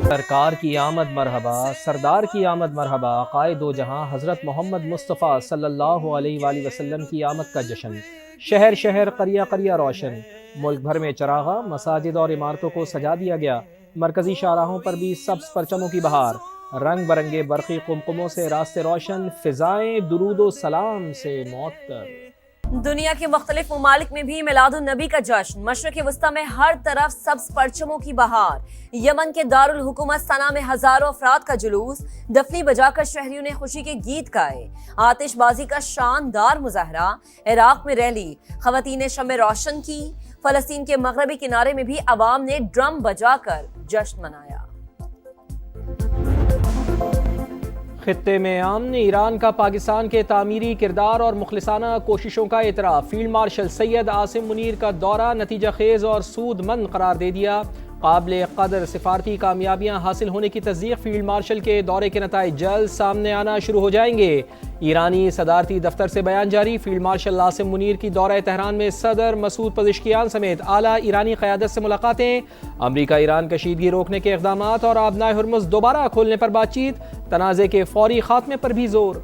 سرکار کی آمد مرحبا، سردار کی آمد مرحبا، قائد و جہاں حضرت محمد مصطفیٰ صلی اللہ علیہ وآلہ وسلم کی آمد کا جشن، شہر شہر قریہ قریہ روشن، ملک بھر میں چراغاں، مساجد اور عمارتوں کو سجا دیا گیا، مرکزی شاہراہوں پر بھی سبز پرچموں کی بہار، رنگ برنگے برقی قمقموں سے راستے روشن، فضائیں درود و سلام سے معطر۔ دنیا کے مختلف ممالک میں بھی میلاد النبی کا جشن، مشرق وسطیٰ میں ہر طرف سبز پرچموں کی بہار، یمن کے دارالحکومت صنعا میں ہزاروں افراد کا جلوس، ڈفلی بجا کر شہریوں نے خوشی کے گیت گائے، آتش بازی کا شاندار مظاہرہ، عراق میں ریلی، خواتین نے شمع روشن کی، فلسطین کے مغربی کنارے میں بھی عوام نے ڈرم بجا کر جشن منایا۔ خطے میں امن، ایران کا پاکستان کے تعمیری کردار اور مخلصانہ کوششوں کا اعتراف، فیلڈ مارشل سید عاصم منیر کا دورہ نتیجہ خیز اور سود مند قرار دے دیا، قابل قدر سفارتی کامیابیاں حاصل ہونے کی تصدیق، فیلڈ مارشل کے دورے کے نتائج جلد سامنے آنا شروع ہو جائیں گے، ایرانی صدارتی دفتر سے بیان جاری، فیلڈ مارشل عاصم منیر کی دورہ تہران میں صدر مسعود پزشکیان سمیت اعلیٰ ایرانی قیادت سے ملاقاتیں، امریکہ ایران کشیدگی روکنے کے اقدامات اور آبنائے ہرمز دوبارہ کھولنے پر بات چیت، تنازع کے فوری خاتمے پر بھی زور۔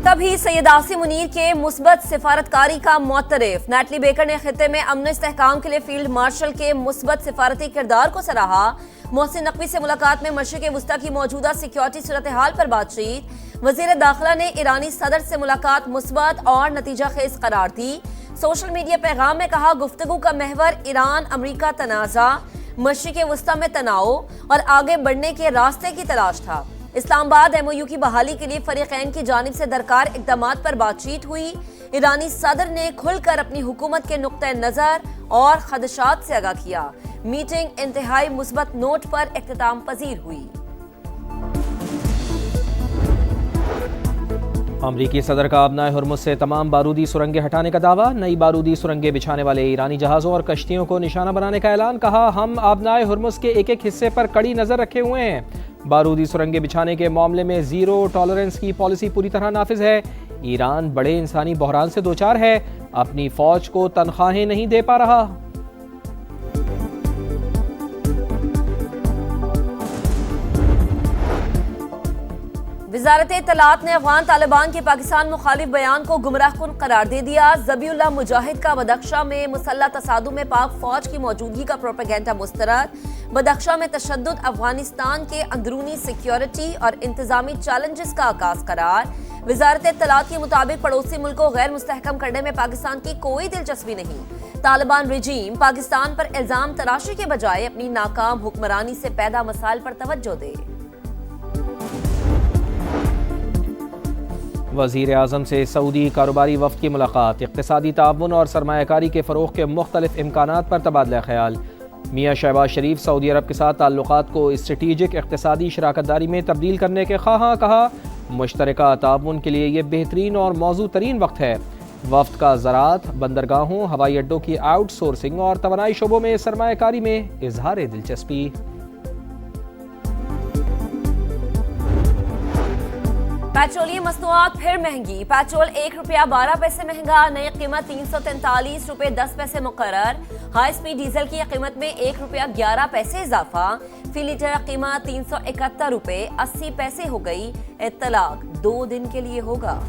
تبھی سید عاصم منیر کے مثبت سفارتکاری کا معترف، نیٹلی بیکر نے خطے میں امن استحکام کے لیے فیلڈ مارشل کے مثبت سفارتی کردار کو سراہا، محسن نقوی سے ملاقات میں مشرق وسطیٰ کی موجودہ سیکیورٹی صورتحال پر بات چیت، وزیر داخلہ نے ایرانی صدر سے ملاقات مثبت اور نتیجہ خیز قرار دی، سوشل میڈیا پیغام میں کہا گفتگو کا محور ایران امریکہ تنازع، مشرق وسطیٰ میں تناؤ اور آگے بڑھنے کے راستے کی تلاش تھا، اسلام آباد ایم او یو کی بحالی کے لیے فریقین کی جانب سے درکار اقدامات پر بات چیت ہوئی، ایرانی صدر نے کھل کر اپنی حکومت کے نقطہ نظر اور خدشات سے آگاہ کیا، میٹنگ انتہائی مثبت نوٹ پر اختتام پذیر ہوئی۔ امریکی صدر کا آبنائے ہرمز سے تمام بارودی سرنگیں ہٹانے کا دعویٰ، نئی بارودی سرنگیں بچھانے والے ایرانی جہازوں اور کشتیوں کو نشانہ بنانے کا اعلان، کہا ہم آبنائے ہرمز کے ایک ایک حصے پر کڑی نظر رکھے ہوئے ہیں، بارودی سرنگیں بچھانے کے معاملے میں زیرو ٹالرنس کی پالیسی پوری طرح نافذ ہے، ایران بڑے انسانی بحران سے دوچار ہے، اپنی فوج کو تنخواہیں نہیں دے پا رہا۔ وزارت اطلاعات نے افغان طالبان کے پاکستان مخالف بیان کو گمراہ کن قرار دے دیا، ذبیح اللہ مجاہد کا بدخشاں میں مسلح تصادم میں پاک فوج کی موجودگی کا پروپیگنڈا مسترد، بدخشاں میں تشدد افغانستان کے اندرونی سیکیورٹی اور انتظامی چیلنجز کا عکاس قرار، وزارت اطلاعات کے مطابق پڑوسی ملک کو غیر مستحکم کرنے میں پاکستان کی کوئی دلچسپی نہیں، طالبان رجیم پاکستان پر الزام تراشی کے بجائے اپنی ناکام حکمرانی سے پیدا مسائل پر توجہ دے۔ وزیر اعظم سے سعودی کاروباری وفد کی ملاقات، اقتصادی تعاون اور سرمایہ کاری کے فروغ کے مختلف امکانات پر تبادلہ خیال، میاں شہباز شریف سعودی عرب کے ساتھ تعلقات کو اسٹریٹجک اقتصادی شراکت داری میں تبدیل کرنے کے خواہاں، کہا مشترکہ تعاون کے لیے یہ بہترین اور موزوں ترین وقت ہے، وفد کا زراعت، بندرگاہوں، ہوائی اڈوں کی آؤٹ سورسنگ اور توانائی شعبوں میں سرمایہ کاری میں اظہار دلچسپی۔ پیٹرولیم مصنوعات پھر مہنگی، پیٹرول 1 روپیہ 12 پیسے مہنگا، نئی قیمت 343 روپے 10 پیسے مقرر، ہائی سپیڈ ڈیزل کی قیمت میں 1 روپیہ 11 پیسے اضافہ، فی لیٹر قیمت 371 روپے 80 پیسے ہو گئی، اطلاق 2 دن کے لیے ہوگا۔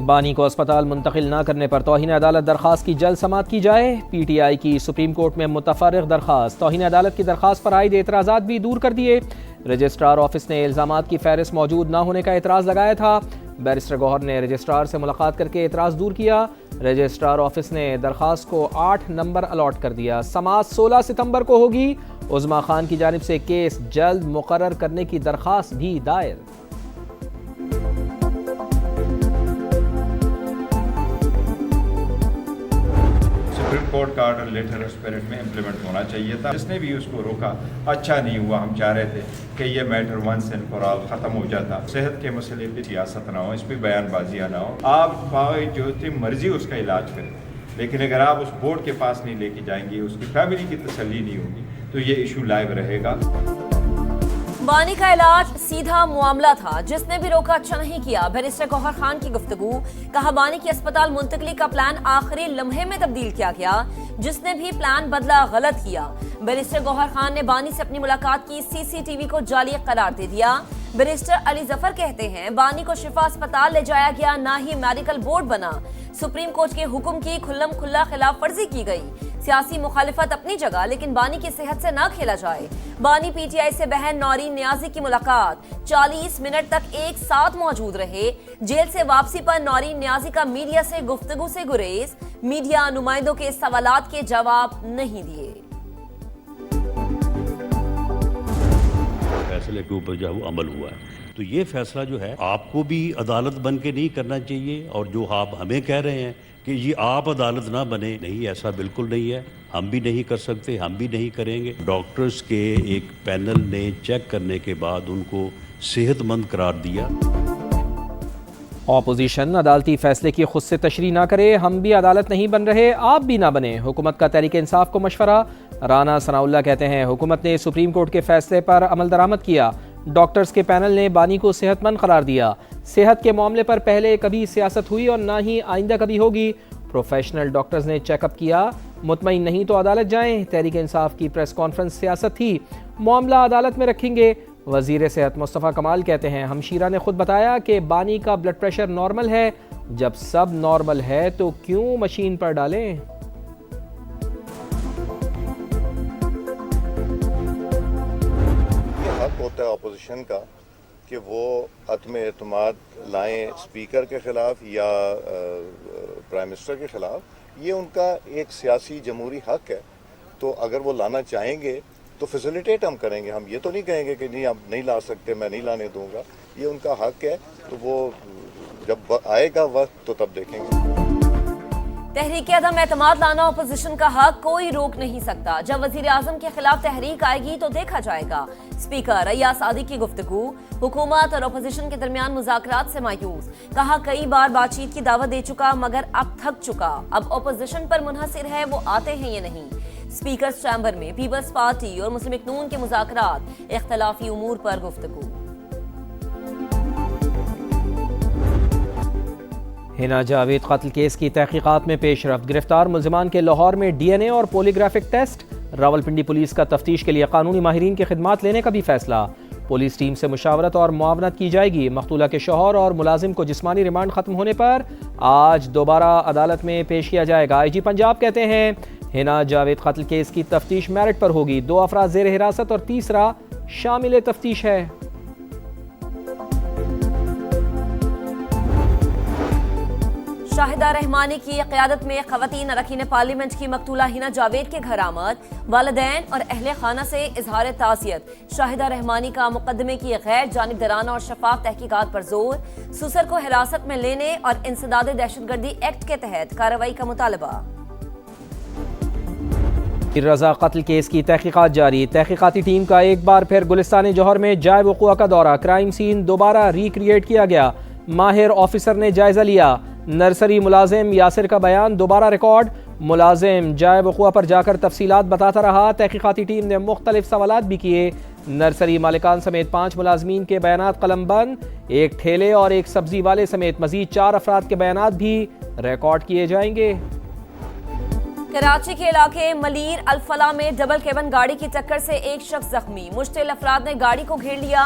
بانی کو اسپتال منتقل نہ کرنے پر توہین عدالت درخواست کی جلد سماعت کی جائے، پی ٹی آئی کی سپریم کورٹ میں متفرق درخواست، توہین عدالت کی درخواست پر عائد اعتراضات بھی دور کر دیے، رجسٹرار آفس نے الزامات کی فہرست موجود نہ ہونے کا اعتراض لگایا تھا، بیرسٹر گوہر نے رجسٹرار سے ملاقات کر کے اعتراض دور کیا، رجسٹرار آفس نے درخواست کو 8 نمبر الاٹ کر دیا، سماعت 16 ستمبر کو ہوگی، عظما خان کی جانب سے کیس جلد مقرر کرنے کی درخواست بھی دائر۔ سپریم کورٹ کا آرڈر لیٹر اسپرٹ میں امپلیمنٹ ہونا چاہیے تھا، جس نے بھی اس کو روکا اچھا نہیں ہوا، ہم چاہ رہے تھے کہ یہ matter once and for all ختم ہو جاتا، صحت کے مسئلے پہ سیاست نہ ہو، اس پہ بیان بازیاں نہ ہو، آپ جو تھی مرضی اس کا علاج کریں، لیکن اگر آپ اس بورڈ کے پاس نہیں لے کے جائیں گے، اس کی فیملی کی تسلی نہیں ہوگی، تو یہ ایشو لائیو رہے گا۔ بانی کا علاج سیدھا معاملہ تھا، جس نے بھی روکا اچھا نہیں کیا۔ بیرسٹر گوہر خان کی گفتگو، کہا بانی کی اسپتال منتقلی کا پلان آخری لمحے میں تبدیل کیا گیا، جس نے بھی پلان بدلا غلط کیا۔ بیرسٹر گوہر خان نے بانی سے اپنی ملاقات کی سی سی ٹی وی کو جعلی قرار دے دیا۔ بیرسٹر علی ظفر کہتے ہیں بانی کو شفا اسپتال لے جایا گیا، نہ ہی میڈیکل بورڈ بنا۔ سپریم کورٹ کے حکم کی کھلم کھلا خلاف ورزی کی گئی۔ سیاسی مخالفت اپنی جگہ، لیکن بانی کی صحت سے نہ کھیلا جائے۔ بانی پی ٹی آئی سے بہن نورین نیازی کی ملاقات، 40 منٹ تک ایک ساتھ موجود رہے۔ جیل سے واپسی پر نورین نیازی کا میڈیا سے گفتگو سے گریز، میڈیا نمائندوں کے سوالات کے جواب نہیں دیے۔ فیصلے کے اوپر جو ہے وہ عمل ہوا ہے، تو یہ فیصلہ جو ہے آپ کو بھی عدالت بن کے نہیں کرنا چاہیے، اور جو آپ ہمیں کہہ رہے ہیں کہ یہ آپ عدالت نہ بنے، نہیں، ایسا بالکل نہیں ہے، ہم بھی نہیں کر سکتے، ہم بھی نہیں کریں گے۔ ڈاکٹرز کے ایک پینل نے چیک کرنے کے بعد ان کو صحت مند قرار دیا۔ اپوزیشن عدالتی فیصلے کی خود سے تشریح نہ کرے، ہم بھی عدالت نہیں بن رہے، آپ بھی نہ بنیں، حکومت کا تحریک انصاف کو مشورہ۔ رانا ثناء اللہ کہتے ہیں حکومت نے سپریم کورٹ کے فیصلے پر عمل درآمد کیا، ڈاکٹرز کے پینل نے بانی کو صحت مند قرار دیا۔ صحت کے معاملے پر پہلے کبھی سیاست ہوئی اور نہ ہی آئندہ کبھی ہوگی، پروفیشنل ڈاکٹرز نے چیک اپ کیا، مطمئن نہیں تو عدالت جائیں۔ تحریک انصاف کی پریس کانفرنس سیاست تھی، معاملہ عدالت میں رکھیں گے۔ وزیر صحت مصطفیٰ کمال کہتے ہیں ہمشیرہ نے خود بتایا کہ بانی کا بلڈ پریشر نارمل ہے، جب سب نارمل ہے تو کیوں مشین پر ڈالیں۔ حق ہوتا ہے اپوزیشن کا کہ وہ عدم اعتماد لائیں اسپیکر کے خلاف یا پرائم منسٹر کے خلاف، یہ ان کا ایک سیاسی جمہوری حق ہے، تو اگر وہ لانا چاہیں گے تو فیسیلیٹیٹ ہم کریں گے، ہم یہ تو نہیں کہیں گے کہ نہیں آپ نہیں لا سکتے، میں نہیں لانے دوں گا، یہ ان کا حق ہے، تو وہ جب آئے گا وقت تو تب دیکھیں گے۔ تحریک عدم اعتماد لانا اپوزیشن کا حق، کوئی روک نہیں سکتا، جب وزیر اعظم کے خلاف تحریک آئے گی تو دیکھا جائے گا۔ اسپیکر ایاز عادی کی گفتگو، حکومت اور اپوزیشن کے درمیان مذاکرات سے مایوس، کہا کئی بار بات چیت کی دعوت دے چکا مگر اب تھک چکا، اب اپوزیشن پر منحصر ہے وہ آتے ہیں یا نہیں۔ اسپیکرز چیمبر میں پیپلز پارٹی اور مسلم لیگ نون کے مذاکرات، اختلافی امور پر گفتگو۔ حنا جاوید قتل کیس کی تحقیقات میں پیش رفت، گرفتار ملزمان کے لاہور میں ڈی این اے اور پولیگرافک ٹیسٹ، راولپنڈی پولیس کا تفتیش کے لیے قانونی ماہرین کی خدمات لینے کا بھی فیصلہ، پولیس ٹیم سے مشاورت اور معاونت کی جائے گی۔ مقتولہ کے شوہر اور ملازم کو جسمانی ریمانڈ ختم ہونے پر آج دوبارہ عدالت میں پیش کیا جائے گا۔ آئی جی پنجاب کہتے ہیں حنا جاوید قتل کیس کی تفتیش میرٹ پر ہوگی، 2 افراد زیر حراست اور تیسرا شامل تفتیش ہے۔ شاہدہ رحمانی کی قیادت میں خواتین اراکین پارلیمنٹ کی مقتولہ حنا جاوید کے گھر آمد، والدین اور اہل خانہ سے اظہار تعزیت۔ شاہدہ رحمانی کا مقدمے کی غیر جانبدارانہ اور شفاف تحقیقات پر زور، سسر کو حراست میں لینے اور انسداد دہشت گردی ایکٹ کے تحت کارروائی کا مطالبہ۔ رضا قتل کیس کی تحقیقات جاری، تحقیقاتی ٹیم کا ایک بار پھر گلستان جوہر میں جائے وقوع کا دورہ، کرائم سین دوبارہ ریکریٹ کیا گیا، ماہر آفیسر نے جائزہ لیا۔ نرسری ملازم یاسر کا بیان دوبارہ ریکارڈ، ملازم جائے وقوع پر جا کر تفصیلات بتاتا رہا، تحقیقاتی ٹیم نے مختلف سوالات بھی کیے۔ نرسری مالکان سمیت 5 ملازمین کے بیانات قلم بند، ایک ٹھیلے اور ایک سبزی والے سمیت مزید 4 افراد کے بیانات بھی ریکارڈ کیے جائیں گے۔ کراچی کے علاقے ملیر الفلاح میں ڈبل کیبن گاڑی کی ٹکر سے ایک شخص زخمی، مشتعل افراد نے گاڑی کو گھیر لیا،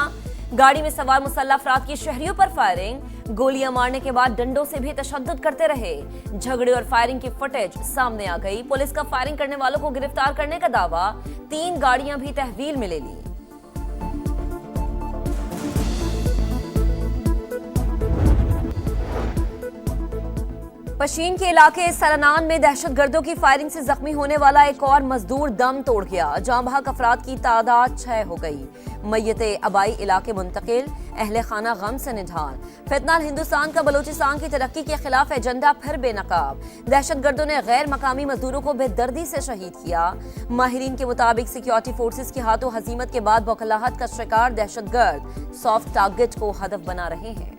گاڑی میں سوار مسلح افراد کی شہریوں پر فائرنگ، گولیاں مارنے کے بعد ڈنڈوں سے بھی تشدد کرتے رہے، جھگڑے اور فائرنگ کی فوٹیج سامنے آ گئی، پولیس کا فائرنگ کرنے والوں کو گرفتار کرنے کا دعویٰ، 3 گاڑیاں بھی تحویل میں لے لی۔ پشین کے علاقے سرنان میں دہشت گردوں کی فائرنگ سے زخمی ہونے والا ایک اور مزدور دم توڑ گیا، جاں بحق افراد کی تعداد 6 ہو گئی، میت آبائی علاقے منتقل، اہل خانہ غم سے نڈھال۔ فتنہ ہندوستان کا بلوچستان کی ترقی کے خلاف ایجنڈا پھر بے نقاب، دہشت گردوں نے غیر مقامی مزدوروں کو بے دردی سے شہید کیا، ماہرین کے مطابق سیکیورٹی فورسز کی ہاتھوں ہزیمت کے بعد بوکھلاہٹ کا شکار دہشت گرد سافٹ ٹارگٹ کو ہدف بنا رہے ہیں۔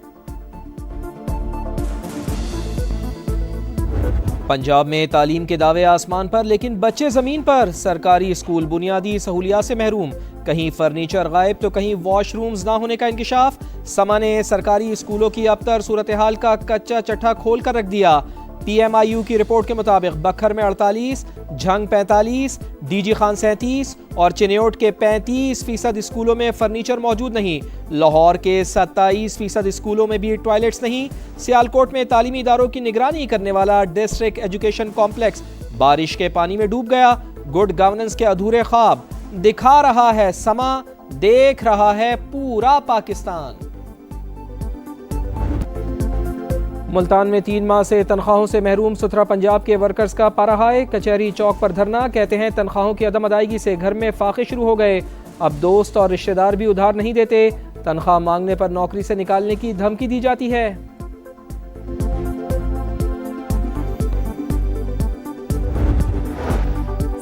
پنجاب میں تعلیم کے دعوے آسمان پر لیکن بچے زمین پر، سرکاری اسکول بنیادی سہولیات سے محروم، کہیں فرنیچر غائب تو کہیں واش رومز نہ ہونے کا انکشاف. سما نے سرکاری اسکولوں کی ابتر صورتحال کا کچا چٹھا کھول کر رکھ دیا. پی ایم آئی یو کی رپورٹ کے مطابق بکھر میں 48, جھنگ 45, ڈی جی خان 37 اور چنیوٹ کے 35% اسکولوں میں فرنیچر موجود نہیں. لاہور کے 27% اسکولوں میں بھی ٹوائلٹس نہیں. سیالکوٹ میں تعلیمی اداروں کی نگرانی کرنے والا ڈسٹرکٹ ایجوکیشن کمپلیکس بارش کے پانی میں ڈوب گیا. گڈ گورننس کے ادھورے خواب دکھا رہا ہے سما, دیکھ رہا ہے پورا پاکستان. ملتان میں 3 ماہ سے تنخواہوں سے محروم ستھرا پنجاب کے ورکرز کا پارا ہائے. کچہری چوک پر دھرنا, کہتے ہیں تنخواہوں کی عدم ادائیگی سے گھر میں فاقے شروع ہو گئے. اب دوست اور رشتہ دار بھی ادھار نہیں دیتے. تنخواہ مانگنے پر نوکری سے نکالنے کی دھمکی دی جاتی ہے.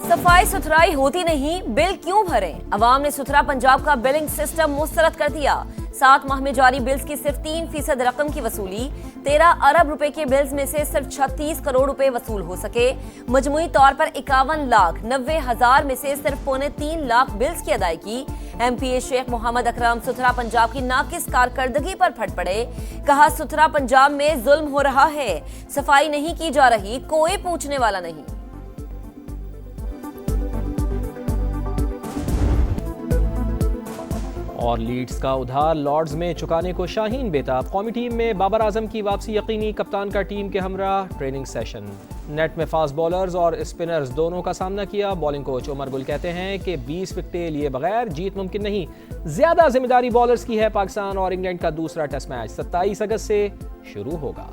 صفائی ستھرائی ہوتی نہیں, بل کیوں بھریں؟ عوام نے ستھرا پنجاب کا بلنگ سسٹم مسترد کر دیا. 7 ماہ میں جاری بلز کی صرف 3% رقم کی وصولی. 13 ارب روپے کے بلز میں سے صرف 36 کروڑ روپے وصول ہو سکے. مجموعی طور پر 51,90,000 میں سے صرف 2.25 لاکھ بلز کی ادائیگی. ایم پی اے شیخ محمد اکرم ستھرا پنجاب کی ناقص کارکردگی پر پھٹ پڑے. کہا ستھرا پنجاب میں ظلم ہو رہا ہے, صفائی نہیں کی جا رہی, کوئی پوچھنے والا نہیں. اور لیڈز کا ادھار لارڈز میں چکانے کو شاہین بیتاب. قومی ٹیم میں بابر اعظم کی واپسی یقینی, کپتان کا ٹیم کے ہمراہ ٹریننگ سیشن. نیٹ میں فاسٹ بولرز اور اسپنرز دونوں کا سامنا کیا. بالنگ کوچ عمر گل کہتے ہیں کہ 20 وکٹیں لیے بغیر جیت ممکن نہیں. زیادہ ذمہ داری بالرز کی ہے. پاکستان اور انگلینڈ کا دوسرا ٹیسٹ میچ 27 اگست سے شروع ہوگا.